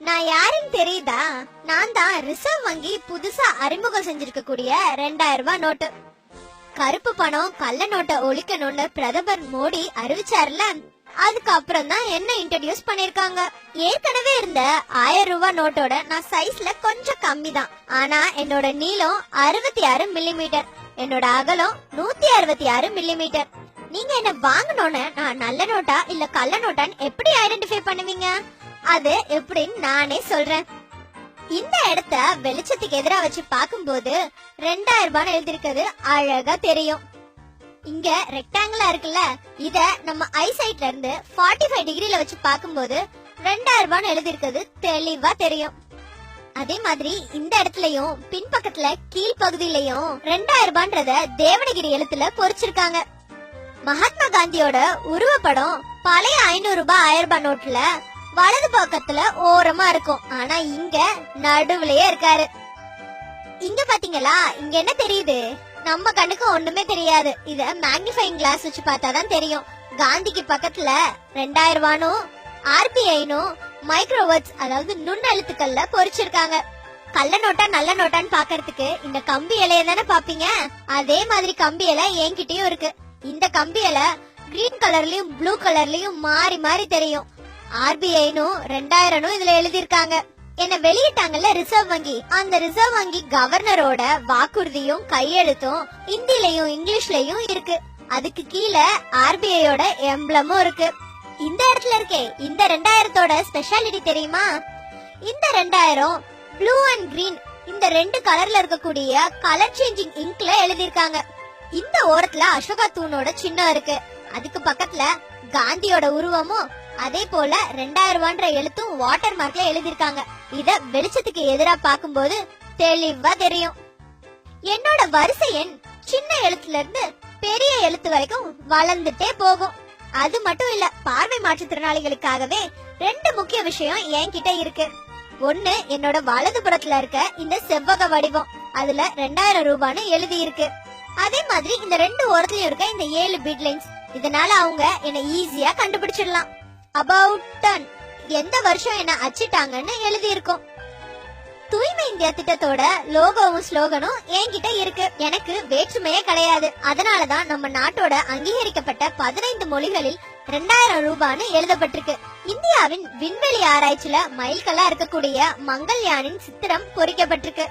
நான் யாருன்னு தெரியுதா? நான் தான் ரிசர்வ் வங்கி புதுசா அறிமுகம் செஞ்சிருக்க கூடிய 2000 ரூபாய் நோட்டு. கருப்பு பணம் கள்ள நோட்டை ஒழிக்கணும்னு பிரதமர் மோடி அறிவிச்சாருல, அதுக்கப்புறம் தான் என்ன இன்ட்ரோடியூஸ் பண்ணிருக்காங்க. ஏற்கனவே இருந்த 1000 ரூபாய் நோட்டோட நான் சைஸ்ல கொஞ்சம் கம்மி தான். ஆனா என்னோட நீளம் 66 மில்லிமீட்டர், என்னோட அகலம் 166 மில்லிமீட்டர். நீங்க என்ன வாங்கணும்னு நான் நல்ல நோட்டா இல்ல கள்ள நோட்டான்னு எப்படி ஐடென்டிஃபை பண்ணுவீங்க? அது எப்படின்னு நானே சொல்றேன். இந்த இடத்த வெளிச்சத்துக்கு எதிரா வச்சு பாக்கும்போது 2000 ரூபாய் எழுதிருக்கிறது அழகா தெரியும். இங்க ரெக்டாங்கிளா இருக்குல்ல, இத நம்ம ஐசைட்ல இருந்து 45 டிகிரில வச்சு பாக்கும்போது 2000 ரூபாய் எழுதிருக்கிறது தெளிவா தெரியும். அதே மாதிரி இந்த இடத்துலயும் பின்பக்கத்துல கீழ் பகுதியிலயும் 2000 ரூபான்றத தேவனகிரி எழுத்துல பொறிச்சிருக்காங்க. மகாத்மா காந்தியோட உருவப்படம் பழைய 500 ரூபாய் 1000 ரூபாய் நோட்ல வலது பக்கத்துல ஓரமா இருக்கும். ஆனா இங்க நடுவுலயே இருக்காரு. இங்க பாத்தீங்களா, இங்க என்ன தெரியுது? நம்ம கண்ணுக்கு ஒண்ணுமே தெரியாது. இத மேக்னிஃபைங் கிளாஸ் வச்சு பார்த்தாதான் தெரியும். காந்திக்கு பக்கத்துல 2000 ரூபாயும் RBIனும் மைக்ரோவேர்ட்ஸ் அதாவது நுண்ணெழுத்துக்கள்ல பொறிச்சிருக்காங்க. கள்ள நோட்டா நல்ல நோட்டான்னு பாக்கிறதுக்கு இந்த கம்பி இலைய தானே பாப்பீங்க. அதே மாதிரி கம்பி இலை என்கிட்டயும் இருக்கு. இந்த கம்பி இலை கிரீன் கலர்லயும் ப்ளூ கலர்லயும் மாறி மாறி தெரியும். RBIனும் 2000 இதுல எழுதிருக்காங்க. என்ன வெளியிட்டாங்கல்ல ரிசர்வ் வங்கி, அந்த ரிசர்வ் வங்கி கவர்னரோட வாக்குறுதியும் கையெழுத்தும் ஹிந்திலயும் இங்கிலீஷ்லயும் இருக்கு. அதுக்கு கீழே RBIயோட எம்ப்ளமும் இருக்கு. இந்த இடத்துல இருக்கே இந்த 2000தோட ஸ்பெஷாலிட்டி தெரியுமா? இந்த 2000 ப்ளூ அண்ட் கிரீன் இந்த ரெண்டு கலர்ல இருக்கக்கூடிய கலர் சேஞ்சிங் இங்க்ல எழுதிருக்காங்க. இந்த ஓரத்துல அசோகா தூணோட சின்னம் இருக்கு. அதுக்கு பக்கத்துல காந்தியோட உருவமும் அதே போல 2000 ரூபான்ற எழுத்தும் வாட்டர் மார்க்ல எழுதிருக்காங்க. இத வெளிச்சத்துக்கு எதிரா பாக்கும்போது தெளிவா தெரியும். என்னோட வரிசை எண் சின்ன எழுத்துல இருந்து பெரிய எழுத்து வரைக்கும் வளர்ந்துட்டே போகும். அது மட்டும் இல்ல, பார்வை மாற்றுத்திறனாளிகளுக்காகவே 2 முக்கிய விஷயம் என்கிட்ட இருக்கு. ஒண்ணு, என்னோட வலது புறத்துல இருக்க இந்த செவ்வக வடிவம், அதுல 2000 ரூபான்னு எழுதி இருக்கு. அதே மாதிரி இந்த 2 ஓரத்துலயும் இருக்க இந்த 7 பீட் லைன்ஸ், இதனால அவங்க என்ன ஈஸியா கண்டுபிடிச்சிடலாம். அபவுட் டன் எந்த வருஷம் என்ன அச்சிட்டாங்கன்னு எழுதி இருக்கும். தூய்மை இந்தியா திட்டத்தோட லோகோவும் ஸ்லோகனும் என்கிட்ட இருக்கு. எனக்கு வேற்றுமையே கிடையாது. அதனாலதான் நம்ம நாட்டோட அங்கீகரிக்கப்பட்ட 15 மொழிகளில் 2000 ரூபான்னு எழுதப்பட்டிருக்கு. இந்தியாவின் விண்வெளி ஆராய்ச்சியில மைல்கல்லா இருக்கக்கூடிய மங்கள்யானின் சித்திரம் பொறிக்கப்பட்டிருக்கு.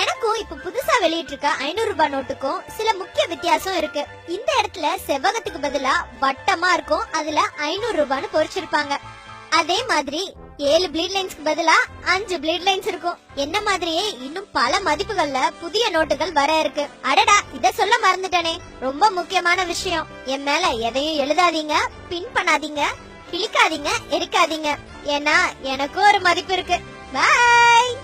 எனக்கும் இப்ப புதுசா வெளியிட்டு இருக்க 500 ரூபாய் நோட்டுக்கும் சில முக்கிய வித்தியாசம் இருக்கு. இந்த இடத்துல செவ்வகத்துக்கு பதிலா வட்டமா இருக்கும், அதுல 500 ரூபான்னு பொறிச்சிருப்பாங்க. அதே மாதிரி 7 ப்ளீட் லைன்ஸ்க்கு பதிலா 5 ப்ளீட் லைன்ஸ் இருக்கும். என்ன மாதிரியே இன்னும் பல மதிப்புகள்ல புதிய நோட்டுகள் வர இருக்கு. அடடா, இத சொல்ல மறந்துட்டேனே, ரொம்ப முக்கியமான விஷயம். என் மேல எதையும் எழுதாதீங்க, பின் பண்ணாதீங்க, கிளிக்காதீங்க, எரிக்காதீங்க. ஏன்னா எனக்கும் ஒரு மதிப்பு இருக்கு. பாய்.